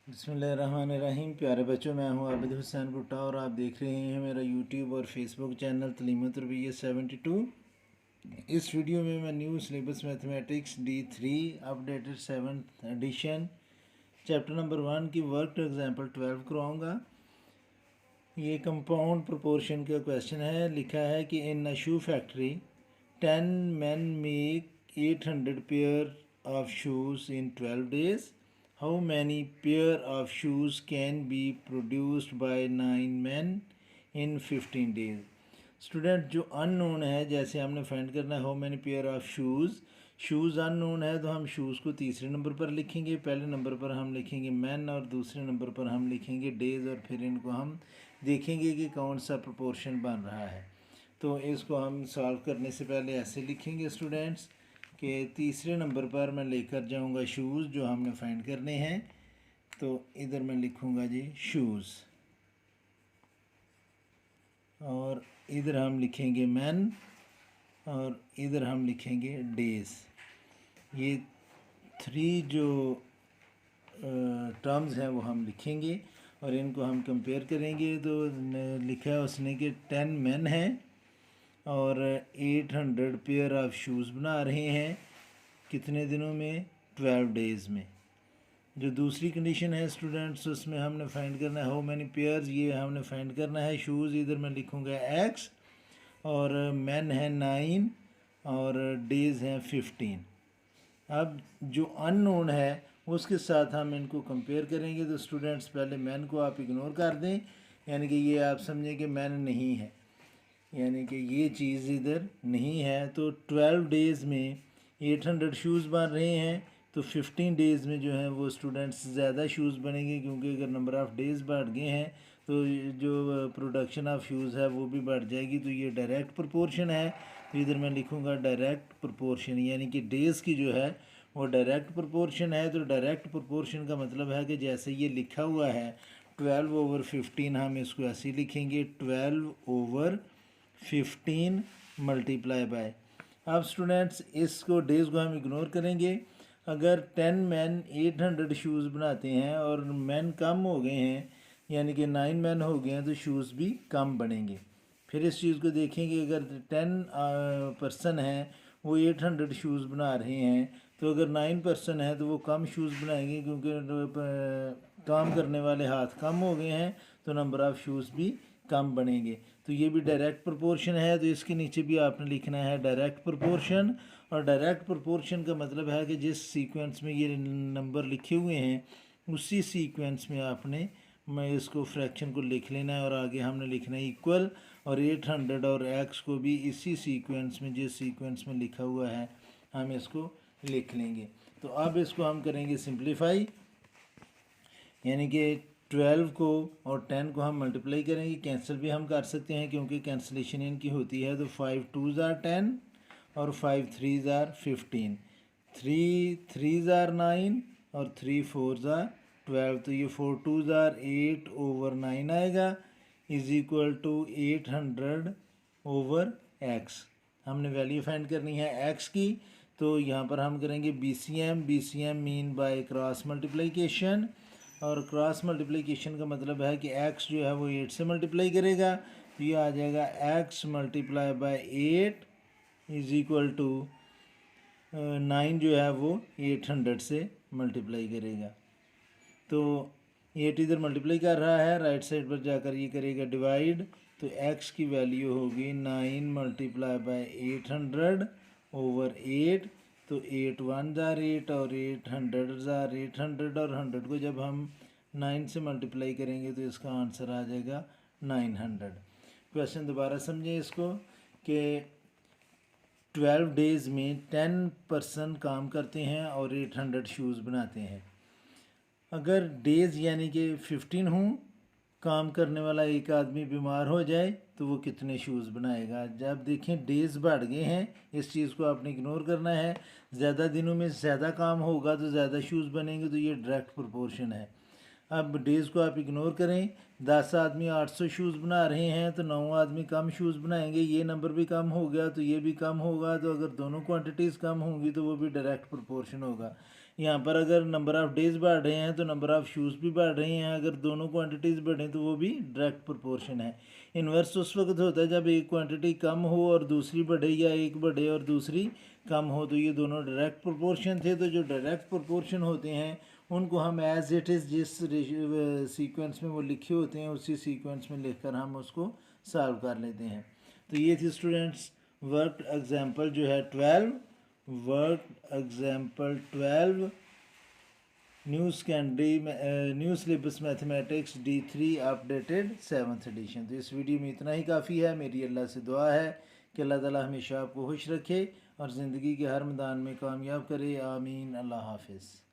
बिस्मिल्लाहिर्रहमानिर्रहीम। प्यारे बच्चों, मैं हूं आबिद हुसैन भुट्टा और आप देख रहे हैं मेरा यूट्यूब और फेसबुक चैनल तलीमत रबिया 72। इस वीडियो में मैं new syllabus mathematics D3 updated 7th edition chapter number 1 की वर्क एग्जाम्पल 12 करवाऊँगा। ये कंपाउंड प्रोपोर्शन का क्वेश्चन है। लिखा है कि in a shoe factory 10 men make 800 pair of shoes in 12 days. How many pair of shoes can be produced by 9 men in 15 days? Student, जो unknown है, जैसे हमने फाइंड करना है how many pair of shoes unknown है तो हम shoes को तीसरे नंबर पर लिखेंगे, पहले नंबर पर हम लिखेंगे मैन और दूसरे नंबर पर हम लिखेंगे डेज, और फिर इनको हम देखेंगे कि कौन सा प्रोपोर्शन बन रहा है। तो इसको हम सॉल्व करने से पहले ऐसे लिखेंगे स्टूडेंट्स कि तीसरे नंबर पर मैं लेकर जाऊंगा शूज़ जो हमने फाइंड करने हैं। तो इधर मैं लिखूंगा जी शूज़, और इधर हम लिखेंगे मैन, और इधर हम लिखेंगे डेज। ये 3 जो टर्म्स हैं वो हम लिखेंगे और इनको हम कंपेयर करेंगे। तो लिखा है उसने कि 10 मैन हैं और 800 पेयर ऑफ शूज़ बना रहे हैं। कितने दिनों में? 12 डेज़ में। जो दूसरी कंडीशन है स्टूडेंट्स, उसमें हमने फाइंड करना है हाउ मैनी पेयर्स, ये हमने फाइंड करना है शूज़। इधर मैं लिखूँगा x, और मैन है 9 और डेज़ हैं 15। अब जो अननोन है उसके साथ हम इनको कंपेयर करेंगे। तो स्टूडेंट्स, पहले मैन को आप इग्नोर कर दें, यानी कि ये आप समझें कि मैन नहीं है, यानी कि ये चीज़ इधर नहीं है। तो 12 डेज़ में 800 शूज़ बन रहे हैं, तो 15 डेज़ में जो है वो स्टूडेंट्स ज़्यादा शूज़ बनेंगे, क्योंकि अगर नंबर ऑफ़ डेज़ बढ़ गए हैं तो जो प्रोडक्शन ऑफ शूज़ है वो भी बढ़ जाएगी। तो ये डायरेक्ट प्रोपोर्शन है। तो इधर मैं लिखूँगा डायरेक्ट प्रोपोर्शन, यानी कि डेज़ की जो है वो डायरेक्ट प्रोपोर्शन है। तो डायरेक्ट प्रोपोर्शन का मतलब है कि जैसे ये लिखा हुआ है 12/15, हम इसको ऐसे ही लिखेंगे 12/15 मल्टीप्लाई बाय। अब स्टूडेंट्स, इसको डेज़ को हम इग्नोर करेंगे। अगर 10 मैन 800 शूज़ बनाते हैं और मैन कम हो गए हैं, यानी कि 9 मैन हो गए हैं, तो शूज़ भी कम बनेंगे। फिर इस चीज़ को देखेंगे, अगर 10 पर्सन हैं वो 800 शूज़ बना रहे हैं, तो अगर 9 पर्सन है तो वो कम शूज़ बनाएंगे, क्योंकि काम करने वाले हाथ कम हो गए हैं, तो नंबर ऑफ़ शूज़ भी कम बनेंगे। तो ये भी डायरेक्ट प्रोपोर्शन है। तो इसके नीचे भी आपने लिखना है डायरेक्ट प्रोपोर्शन। और डायरेक्ट प्रोपोर्शन का मतलब है कि जिस सीक्वेंस में ये नंबर लिखे हुए हैं उसी सीक्वेंस में आपने मैं इसको फ्रैक्शन को लिख लेना है, और आगे हमने लिखना है इक्वल, और 800 और x को भी इसी सीक्वेंस में, जिस सीक्वेंस में लिखा हुआ है, हम इसको लिख लेंगे। तो अब इसको हम करेंगे सिंप्लीफाई, यानी कि 12 को और 10 को हम मल्टीप्लाई करेंगे। कैंसिल भी हम कर सकते हैं क्योंकि कैंसिलेशन इनकी होती है। तो 5 2s are 10 और 5 3s are 15, 3 3s are 9 और 3 4s are 12। तो ये 4 2s are 8/9 आएगा, इज इक्वल टू 800/x। हमने वैल्यू फाइंड करनी है x की। तो यहाँ पर हम करेंगे BCM mean by cross multiplication, और क्रॉस मल्टीप्लिकेशन का मतलब है कि x जो है वो 8 से मल्टीप्लाई करेगा। तो ये आ जाएगा x multiply by 8 is equal to 9 जो है वो 800 से मल्टीप्लाई करेगा। तो 8 इधर मल्टीप्लाई कर रहा है, राइट साइड पर जाकर ये करेगा डिवाइड। तो x की वैल्यू होगी 9 मल्टीप्लाई बाय 800/8। तो 8 1s are 8 और 800s are 800, और 100 को जब हम 9 से मल्टीप्लाई करेंगे तो इसका आंसर आ जाएगा 900। क्वेश्चन दोबारा समझें इसको कि 12 डेज़ में 10 पर्सन काम करते हैं और 800 शूज़ बनाते हैं। अगर डेज़ यानी कि 15 हों, काम करने वाला एक आदमी बीमार हो जाए, तो वो कितने शूज़ बनाएगा? जब देखें डेज़ बढ़ गए हैं, इस चीज़ को आपने इग्नोर करना है। ज़्यादा दिनों में ज़्यादा काम होगा तो ज़्यादा शूज़ बनेंगे, तो ये डायरेक्ट प्रोपोर्शन है। अब डेज़ को आप इग्नोर करें। 10 आदमी 800 शूज़ बना रहे हैं, तो 9 आदमी कम शूज़ बनाएंगे, ये नंबर भी कम हो गया तो ये भी कम होगा। तो अगर दोनों क्वांटिटीज़ कम होंगी तो वो भी डायरेक्ट प्रोपोर्शन होगा। यहाँ पर अगर नंबर ऑफ़ डेज़ बढ़ रहे हैं तो नंबर ऑफ़ शूज़ भी बढ़ रहे हैं, अगर दोनों क्वांटिटीज़ बढ़ें तो वो भी डायरेक्ट प्रोपोर्शन है। इन्वर्स उस वक्त होता है जब एक क्वांटिटी कम हो और दूसरी बढ़े, या एक बढ़े और दूसरी कम हो, तो ये दोनों डायरेक्ट प्रोपोर्शन थे। तो जो डायरेक्ट प्रोपोर्शन होते हैं उनको हम एज इट इज़ जिस सीक्वेंस में वो लिखे होते हैं उसी सीक्वेंस में लिखकर हम उसको सॉल्व कर लेते हैं। तो ये थी स्टूडेंट्स वर्क एग्जाम्पल जो है 12, work example 12 new syllabus mathematics D3 updated 7th edition. तो इस वीडियो में इतना ही काफ़ी है। मेरी अल्लाह से दुआ है कि अल्लाह ताला हमेशा आपको खुश रखे और ज़िंदगी के हर मैदान में कामयाब करे। आमीन। अल्लाह हाफिज़।